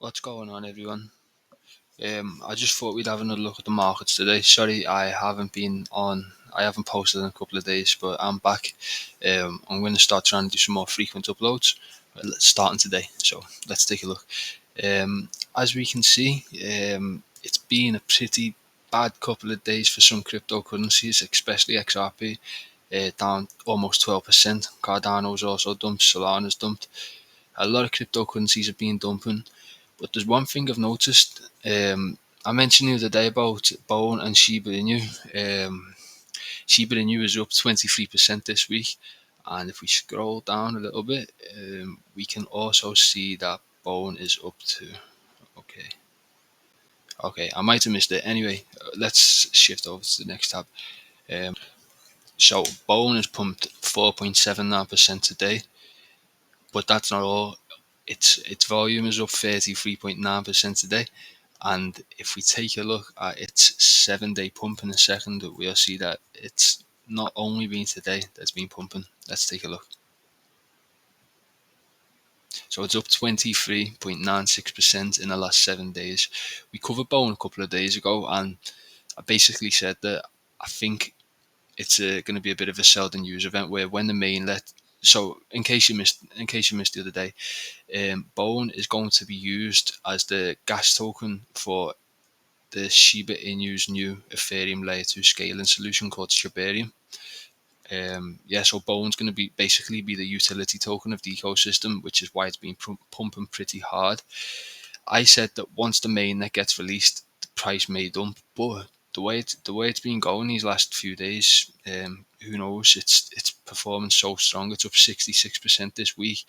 What's going on, everyone? I just thought we'd have another look at the markets today. Sorry, I haven't been on. I haven't posted in a couple of days, but I'm back. I'm going to start trying to do some more frequent uploads, starting today. So let's take a look. As we can see, it's been a pretty bad couple of days for some cryptocurrencies, especially XRP, down almost 12%. Cardano's also dumped. Solana's dumped. A lot of cryptocurrencies have been dumping. But there's one thing I've noticed. I mentioned the other day about Bone and Shiba Inu. Shiba Inu is up 23% this week. And if we scroll down a little bit, we can also see that Bone is up to. Okay, I might have missed it. Anyway, let's shift over to the next tab. So Bone has pumped 4.79% today. But that's not all. Its volume is up 33.9% today. And if we take a look at its 7-day pump in a second, we'll see that it's not only been today that's been pumping. Let's take a look. So it's up 23.96% in the last 7 days. We covered Bone a couple of days ago, and I basically said that I think it's going to be a bit of a sell and use event where when the mainnet. So in case you missed the other day, Bone is going to be used as the gas token for the Shiba Inu's new Ethereum Layer 2 scaling solution called Shibarium. So Bone's going to be the utility token of the ecosystem, which is why it's been pumping pretty hard. I said that once the mainnet gets released, the price may dump, but the way it's been going these last few days, who knows? It's performing so strong. It's up 66% this week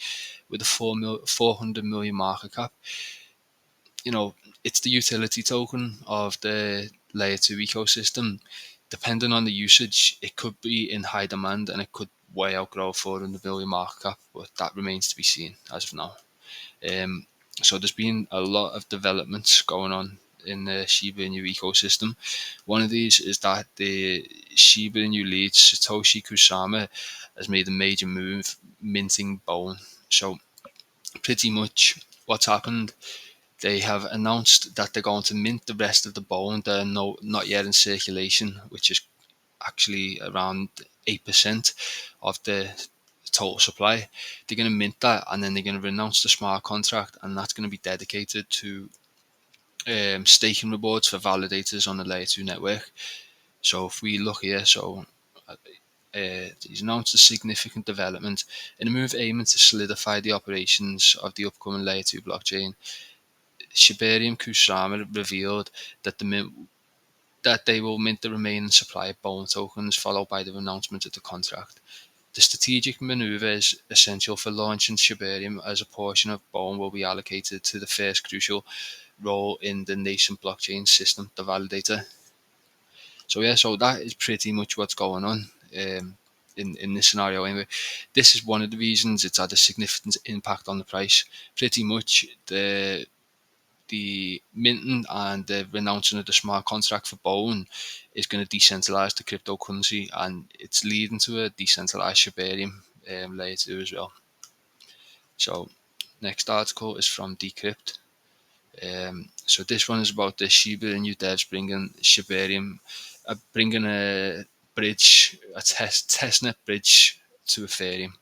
with a 400 million market cap. It's the utility token of the layer 2 ecosystem. Depending on the usage, it could be in high demand and it could way outgrow 400 million market cap, but that remains to be seen as of now. So there's been a lot of developments going on in the Shiba Inu ecosystem. One of these is that the Shiba Inu lead, Satoshi Kusama, has made a major move minting Bone. So pretty much what's happened, they have announced that they're going to mint the rest of the Bone that are not yet in circulation, which is actually around 8% of the total supply. They're going to mint that, and then they're going to renounce the smart contract, and that's going to be dedicated to staking rewards for validators on the layer 2 network. So if we look here, he's announced a significant development in a move aiming to solidify the operations of the upcoming layer 2 blockchain. Shibarium Kusama revealed that they will mint the remaining supply of Bone tokens, followed by the announcement of the contract. The strategic maneuver is essential for launching Shibarium, as a portion of Bone will be allocated to the first crucial role in the nascent blockchain system, the validator. So that is pretty much what's going on in this scenario. Anyway, this is one of the reasons it's had a significant impact on the price. Pretty much the minting and the renouncing of the smart contract for Bone is going to decentralize the cryptocurrency, and it's leading to a decentralized Shibarium layer 2 as well. So next article is from Decrypt. So this one is about the Shiba Inu devs bringing Shibarium, bringing a testnet bridge to Ethereum.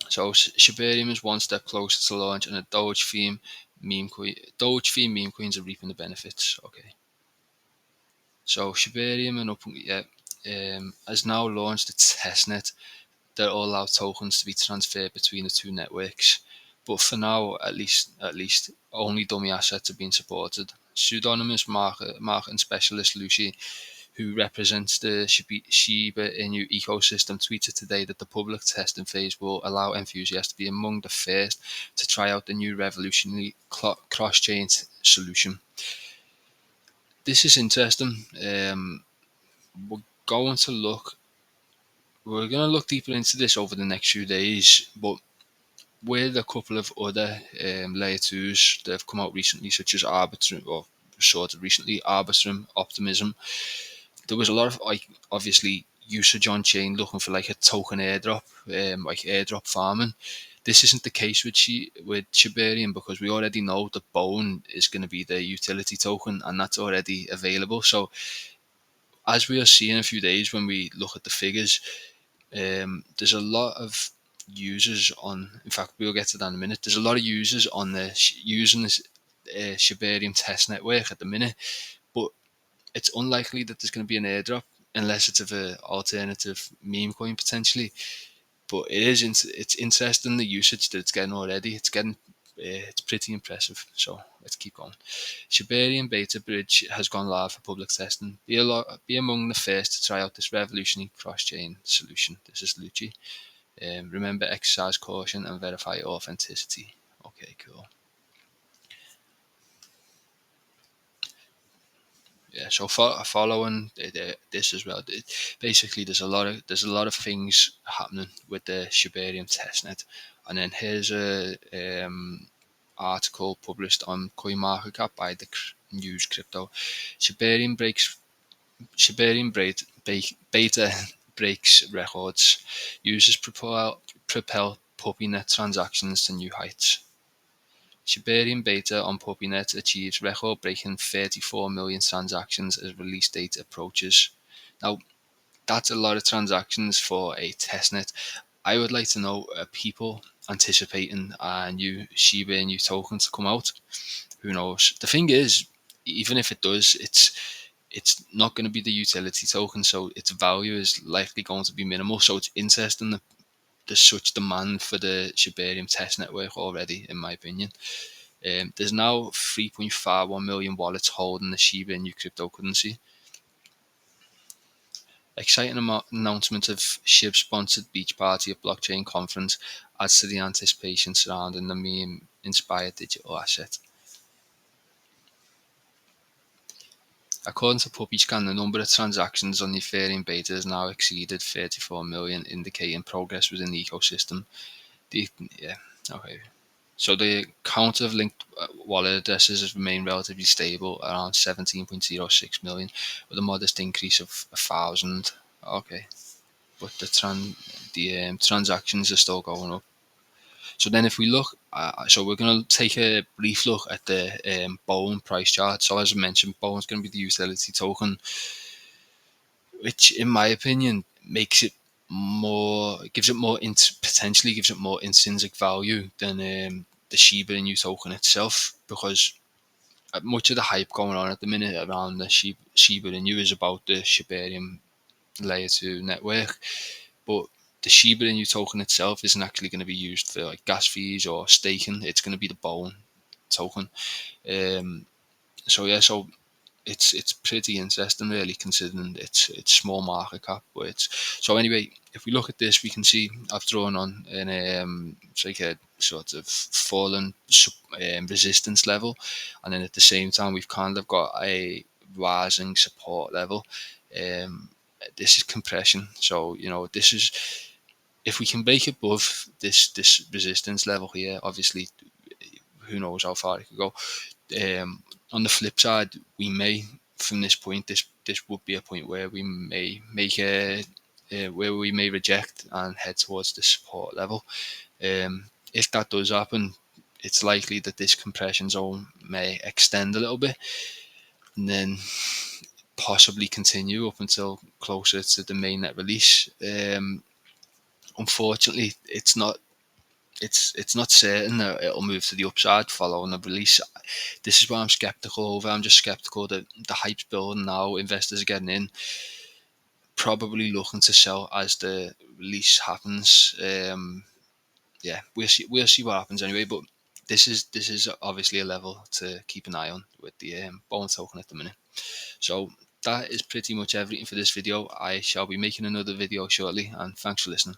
So Shibarium is one step closer to launch, and a Doge theme meme coins are reaping the benefits. Okay. So Shibarium has now launched a testnet that will allow tokens to be transferred between the two networks. But for now, at least, only dummy assets are being supported. Pseudonymous marketing specialist Lucy, who represents the Shiba Inu ecosystem, tweeted today that the public testing phase will allow enthusiasts to be among the first to try out the new revolutionary cross-chain solution. This is interesting. We're going to look deeper into this over the next few days, but with a couple of other layer 2s that have come out recently, such as Arbitrum, Optimism, there was a lot of obviously usage on chain looking for like a token airdrop, like airdrop farming. This isn't the case with Shibarium, because we already know the bone is going to be the utility token, and that's already available. So as we are seeing in a few days when we look at the figures, there's a lot of users on. In fact, we'll get to that in a minute. There's a lot of users on using this Shibarium test network at the minute, but it's unlikely that there's going to be an airdrop unless it's of an alternative meme coin potentially. But it's interesting the usage that it's getting already. It's pretty impressive. So let's keep going. Shibarium Beta Bridge has gone live for public testing. Be among the first to try out this revolutionary cross-chain solution. This is Lucci. Remember, exercise caution and verify authenticity. Okay, cool. Yeah, so following this as well, basically there's a lot of things happening with the Shibarium testnet, and then here's a article published on CoinMarketCap by the News Crypto. Shibarium Beta breaks records. Users propel PuppyNet transactions to new heights. Shibarium Beta on PuppyNet achieves record-breaking 34 million transactions as release date approaches. Now, that's a lot of transactions for a testnet. I would like to know, are people anticipating a new Shiba Inu token to come out? Who knows? The thing is, even if it does, it's not going to be the utility token, so its value is likely going to be minimal. So it's interesting that there's such demand for the Shibarium test network already, in my opinion. There's now 3.51 million wallets holding the Shiba Inu cryptocurrency. Exciting announcement of SHIB-sponsored beach party at blockchain conference adds to the anticipation surrounding the meme-inspired digital asset. According to PuppyScan, the number of transactions on the Ethereum beta has now exceeded 34 million, indicating progress within the ecosystem. So the count of linked wallet addresses has remained relatively stable, around 17.06 million, with a modest increase of 1,000. Okay, but the transactions are still going up. So then if we look, so we're going to take a brief look at the Bone price chart. So as I mentioned, Bone is going to be the utility token, which in my opinion makes it potentially gives it more intrinsic value than the Shiba Inu token itself, because much of the hype going on at the minute around the Shiba Inu is about the Shibarium layer 2 network, but the Shiba Inu token itself isn't actually going to be used for like gas fees or staking. It's going to be the Bone token. So it's pretty interesting, really, considering it's small market cap. But so anyway, if we look at this, we can see I've drawn on it's like a sort of fallen resistance level, and then at the same time we've kind of got a rising support level. This is compression, so this is, if we can break above this resistance level here, obviously who knows how far it could go. On the flip side, we may, from this point, this would be a point where we may make where we may reject and head towards the support level. If that does happen, it's likely that this compression zone may extend a little bit, and then possibly continue up until closer to the mainnet release. Unfortunately, it's not certain that it'll move to the upside following the release. This is what I'm skeptical over. I'm just skeptical that the hype's building now. Investors are getting in, probably looking to sell as the release happens. We'll see what happens anyway. But this is obviously a level to keep an eye on with the Bone token at the minute. So that is pretty much everything for this video. I shall be making another video shortly, and thanks for listening.